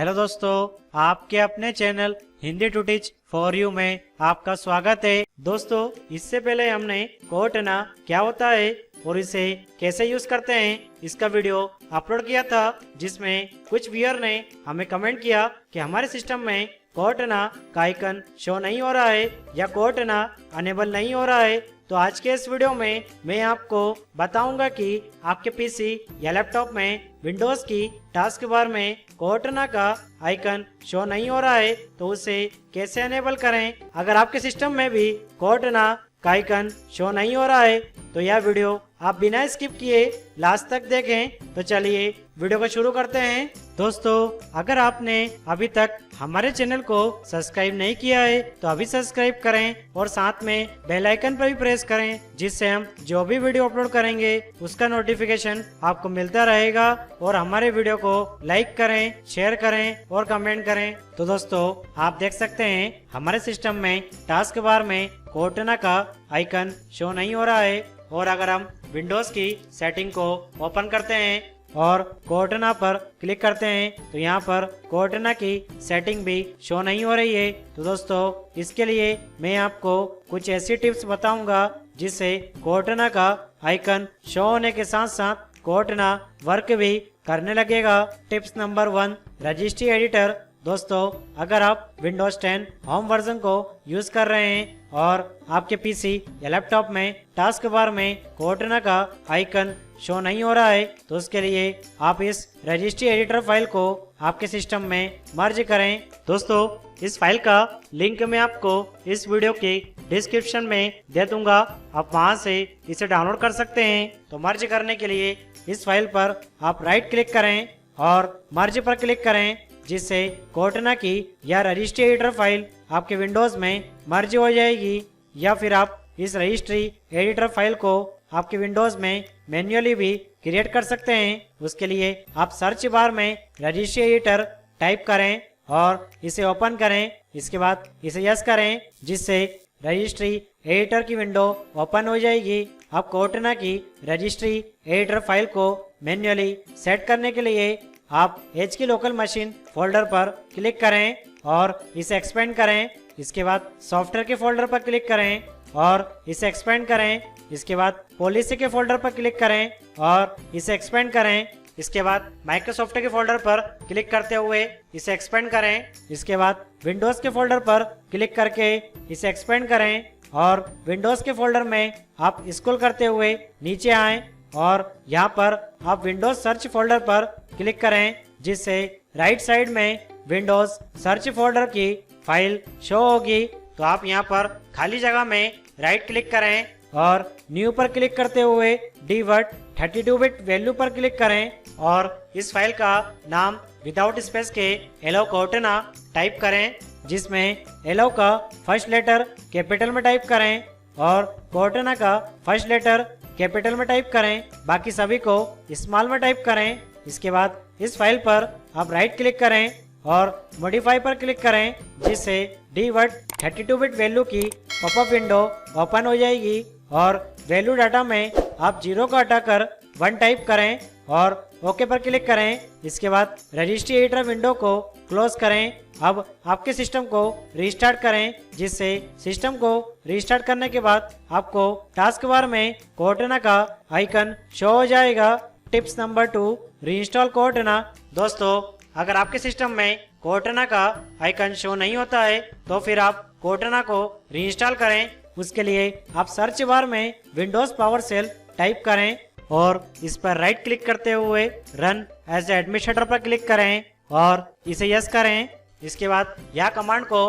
Hello दोस्तों, आपके अपने channel Hindi to teach for you में आपका स्वागत है। दोस्तों, इससे पहले हमने कोर्टना क्या होता है और इसे कैसे यूज करते हैं इसका वीडियो अपलोड किया था, जिसमें कुछ व्यूअर ने हमें कमेंट किया कि हमारे सिस्टम में कोर्टना का आइकन शो नहीं हो रहा है या कोर्टना अनेबल नहीं हो रहा है। तो आज के इस वीडियो में मैं आपको बताऊंगा कि आपके पीसी या लैपटॉप में विंडोज की टास्क बार में कोर्टना का आइकन शो नहीं हो रहा है तो उसे कैसे अनेबल करें। अगर आपके सिस्टम में भी कोर्टना का आइकन शो नहीं हो रहा है तो यह वीडियो आप बिना स्किप किए लास्ट तक देखें। तो चलिए वीडियो को शुरू करते हैं। दोस्तों, अगर आपने अभी तक हमारे चैनल को सब्सक्राइब नहीं किया है तो अभी सब्सक्राइब करें और साथ में बेल आइकन पर भी प्रेस करें, जिससे हम जो भी वीडियो अपलोड करेंगे उसका नोटिफिकेशन आपको मिलता रहेगा। और हमारे वीडियो को लाइक करें, शेयर करें और कमेंट करें। तो दोस्तों, आप देख सकते हैं हमारे सिस्टम में टास्क बार में कोर्टना का आइकन शो नहीं हो रहा है। और अगर हम विंडोज की सेटिंग को ओपन करते हैं और कोर्टना पर क्लिक करते हैं तो यहाँ पर कोर्टना की सेटिंग भी शो नहीं हो रही है। तो दोस्तों, इसके लिए मैं आपको कुछ ऐसी टिप्स बताऊंगा जिससे कोर्टना का आइकन शो होने के साथ साथ कोर्टना वर्क भी करने लगेगा। Tips number 1, registry editor. दोस्तों, अगर आप विंडोज 10 होम वर्जन को यूज कर रहे हैं और आपके पीसी या लैपटॉप में टास्क बार में कोर्टना का आइकन शो नहीं हो रहा है तो उसके लिए आप इस रजिस्ट्री एडिटर फाइल को आपके सिस्टम में मर्ज करें। दोस्तों, इस फाइल का लिंक मैं आपको इस वीडियो के डिस्क्रिप्शन में दे दूंगा, आप वहां से इसे डाउनलोड कर सकते हैं। तो मर्ज करने के लिए इस फाइल पर आप राइट क्लिक करें और मर्ज पर क्लिक करें, जिससे कोर्टना की या रजिस्ट्री एडिटर फाइल आपके विंडोज में मर्ज हो जाएगी। या फिर आप इस रजिस्ट्री एडिटर फाइल को आपके विंडोज में मैन्युअली भी क्रिएट कर सकते हैं। उसके लिए आप सर्च बार में रजिस्ट्री एडिटर टाइप करें और इसे ओपन करें। इसके बाद इसे यस करें, जिससे रजिस्ट्री एडिटर की विंडो ओपन हो जाएगी। अब कोर्टना की रजिस्ट्री एडिटर फाइल को मैन्युअली सेट करने के लिए आप एच की लोकल मशीन फोल्डर पर क्लिक करें और इसे एक्सपेंड करें। इसके बाद सॉफ्टवेयर के फोल्डर पर क्लिक करें और इसे एक्सपेंड करें। इसके बाद पॉलिसी के फोल्डर पर क्लिक करें और इसे एक्सपेंड करें। इसके बाद माइक्रोसॉफ्ट के फोल्डर पर क्लिक करते हुए इसे एक्सपेंड करें। इसके बाद विंडोज के फोल्डर पर क्लिक करके इसे एक्सपेंड करें और विंडोज के फोल्डर में आप स्क्रॉल करते हुए नीचे आएं और यहाँ पर आप विंडोज सर्च फोल्डर पर क्लिक करें, जिससे राइट साइड में विंडोज सर्च फोल्डर की फाइल शो होगी। तो आप यहाँ पर खाली जगह में राइट क्लिक करें और न्यू पर क्लिक करते हुए डीवर्ट 32 बिट वैल्यू पर क्लिक करें और इस फाइल का नाम विदाउट स्पेस के एलो कोर्टना टाइप करें, जिसमें एलो का फर्स्ट लेटर कैपिटल में टाइप करें और कोर्टना का फर्स्ट लेटर कैपिटल में टाइप करें, बाकी सभी को स्मॉल में टाइप करें। इसके बाद इस फाइल पर आप राइट क्लिक करें और मॉडिफाई पर क्लिक करें, जिससे डीवर्ट 32 बिट वैल्यू की पॉपअप विंडो ओपन हो जाएगी। और वैल्यू डाटा में आप 0 को हटाकर 1 टाइप करें और ओके पर क्लिक करें। इसके बाद रजिस्ट्री एडिटर विंडो को क्लोज करें। अब आपके सिस्टम को रीस्टार्ट करें, जिससे सिस्टम को रीस्टार्ट करने के बाद आपको टास्क बार में कोर्टना का आइकन शो हो जाएगा। Tips number 2, reinstall Cortana. दोस्तों, अगर आपके सिस्टम में कोर्टना का आइकन शो नहीं होता है तो फिर आप कोर्टना को रीइंस्टॉल करें। उसके लिए आप सर्च बार में विंडोज पावर सेल टाइप करें और इस पर राइट क्लिक करते हुए रन एज एडमिनिस्ट्रेटर पर क्लिक करें और इसे यस करें। इसके बाद यह कमांड को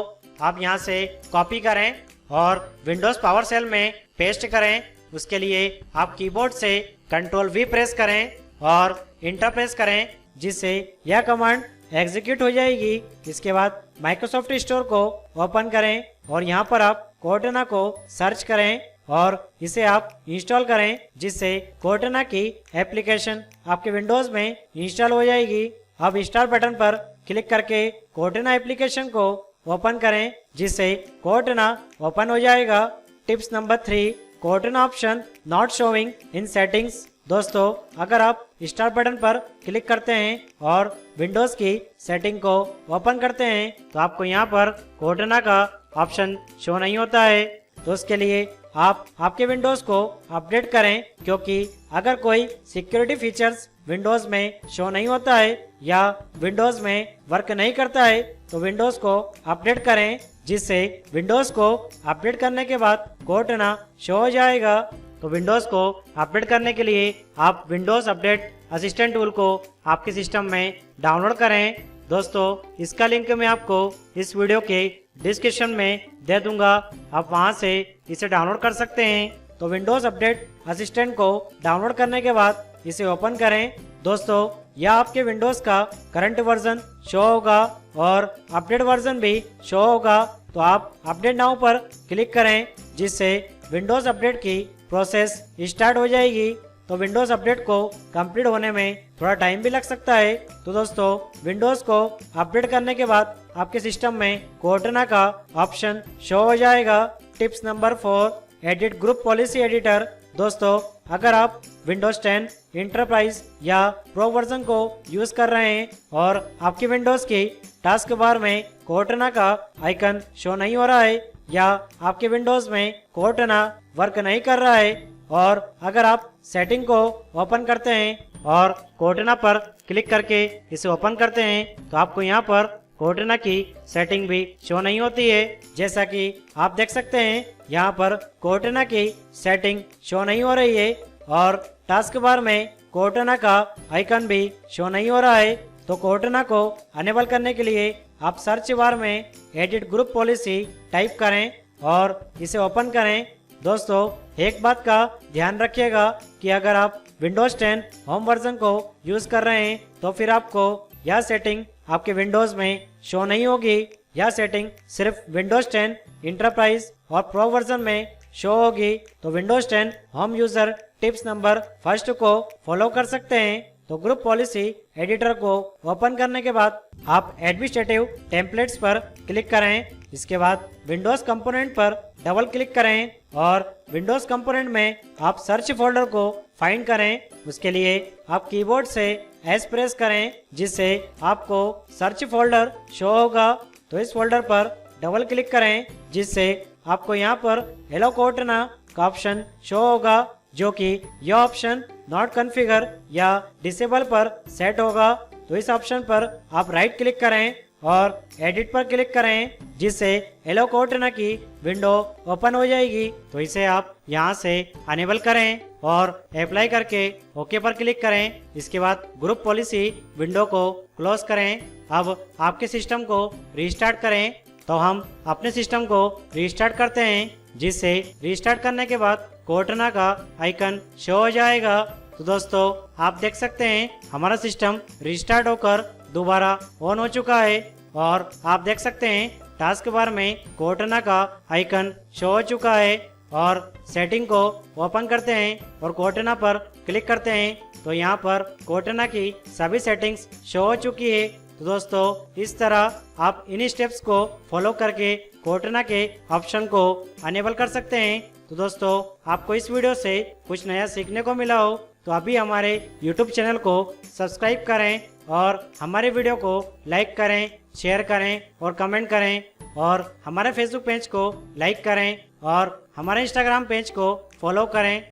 आप यहां से कॉपी करें और विंडोज पावर सेल में पेस्ट करें। उसके लिए आप कीबोर्ड से Ctrl+V प्रेस करें और इंटर प्रेस करें, जिससे यह कमांड एग्जीक्यूट हो जाएगी। इसके बाद माइक्रोसॉफ्ट स्टोर को ओपन करें और यहाँ पर आप कोर्टना को सर्च करें और इसे आप इंस्टॉल करें, जिससे कोर्टना की एप्लीकेशन आपके विंडोज में इंस्टॉल हो जाएगी। अब स्टार्ट बटन पर क्लिक करके कोर्टना एप्लीकेशन को ओपन करें, जिससे कोर्टना ओपन हो जाएगा। Tips number 3, Cortana option not showing in settings. दोस्तों अगर आप स्टार्ट बटन पर क्लिक करते हैं और विंडोज की सेटिंग को ओपन करते हैं तो आपको यहाँ पर कोर्टना का ऑप्शन शो नहीं होता है। तो उसके लिए आप आपके विंडोज को अपडेट करें, क्योंकि अगर कोई सिक्योरिटी फीचर्स विंडोज में शो नहीं होता है या विंडोज में वर्क नहीं करता है तो विंडोज को अपडेट करें, जिससे विंडोज को अपडेट करने के बाद कोर्टना शो हो जाएगा। तो विंडोज को अपडेट करने के लिए आप विंडोज अपडेट असिस्टेंट टूल को आपके सिस्टम में डाउनलोड करें। दोस्तों इसका लिंक मैं आपको इस वीडियो के डिस्क्रिप्शन में दे दूंगा, आप वहां से इसे डाउनलोड कर सकते हैं। तो विंडोज अपडेट असिस्टेंट को डाउनलोड करने के बाद इसे ओपन करें। दोस्तों यह आपके विंडोज का करंट वर्जन शो होगा और अपडेट वर्जन भी शो होगा। तो आप अपडेट नाउ पर क्लिक करें, जिससे विंडोज अपडेट की प्रोसेस स्टार्ट हो जाएगी। तो विंडोज अपडेट को कंप्लीट होने में थोड़ा टाइम भी लग सकता है। तो दोस्तों विंडोज को अपडेट करने के बाद आपके सिस्टम में कोर्टना का ऑप्शन शो हो जाएगा। Tips number 4, edit group policy editor. दोस्तों अगर आप विंडोज 10 इंटरप्राइज या प्रो वर्जन को यूज कर रहे हैं और आपकी विंडोज की टास्क बार में कोर्टना का आइकन शो नहीं हो रहा है या आपके विंडोज में कोर्टना वर्क नहीं कर रहा है और अगर आप सेटिंग को ओपन करते हैं और कोर्टना पर क्लिक करके इसे ओपन करते हैं तो आपको यहाँ पर कोर्टना की सेटिंग भी शो नहीं होती है। जैसा कि आप देख सकते हैं यहाँ पर कोर्टना की सेटिंग शो नहीं हो रही है और टास्क बार में कोर्टना का आइकन भी शो नहीं हो रहा है। तो कोर्टना को अनेबल करने के लिए आप सर्च बार में एडिट ग्रुप पॉलिसी टाइप करें और इसे ओपन करें। दोस्तों एक बात का ध्यान रखिएगा कि अगर आप विंडोज 10 होम वर्जन को यूज कर रहे हैं तो फिर आपको यह सेटिंग आपके विंडोज में शो नहीं होगी। यह सेटिंग सिर्फ विंडोज 10 इंटरप्राइज और प्रो वर्जन में शो होगी। तो Windows 10 home user tips number 1 को फॉलो कर सकते हैं। तो ग्रुप पॉलिसी एडिटर को ओपन करने के बाद आप एडमिनिस्ट्रेटिव टेम्पलेट्स पर क्लिक करें। इसके बाद विंडोज कंपोनेंट पर डबल क्लिक करें और विंडोज कंपोनेंट में आप सर्च फोल्डर को फाइंड करें। उसके लिए आप कीबोर्ड से एस प्रेस करें, जिससे आपको सर्च फोल्डर शो होगा। तो इस फोल्डर पर डबल क्लिक करें, जिससे आपको यहाँ पर हेलो कोर्टना का ऑप्शन शो होगा, जो कि यह ऑप्शन नॉट कॉन्फ़िगर या डिसेबल पर सेट होगा। तो इस ऑप्शन पर आप राइट क्लिक करें और एडिट पर क्लिक करें, जिससे हेलो कोर्टना की विंडो ओपन हो जाएगी। तो इसे आप यहां से अनेबल करें और अप्लाई करके ओके पर क्लिक करें। इसके बाद ग्रुप पॉलिसी विंडो को क्लोज करें। अब आपके सिस्टम को रीस्टार्ट करें। तो हम अपने सिस्टम को रीस्टार्ट करते हैं, जिससे रीस्टार्ट करने के बाद कोर्टना का आइकन शो हो जाएगा। तो दोस्तों आप देख सकते हैं हमारा सिस्टम रिस्टार्ट होकर दोबारा ऑन हो चुका है और आप देख सकते हैं टास्क बार में कोर्टना का आइकन शो हो चुका है। और सेटिंग को ओपन करते हैं और कोर्टना पर क्लिक करते हैं तो यहाँ पर कोर्टना की सभी सेटिंग्स शो हो चुकी है। तो दोस्तों इस तरह आप इन स्टेप्स को फॉलो करके कोर्टना के ऑप्शन को अनेबल कर सकते हैं। तो दोस्तों आपको इस वीडियो से कुछ नया सीखने को मिला हो तो अभी हमारे YouTube चैनल को सब्सक्राइब करें और हमारे वीडियो को लाइक करें, शेयर करें और कमेंट करें और हमारे फेसबुक पेज को लाइक करें और हमारे इंस्टाग्राम पेज को फॉलो करें।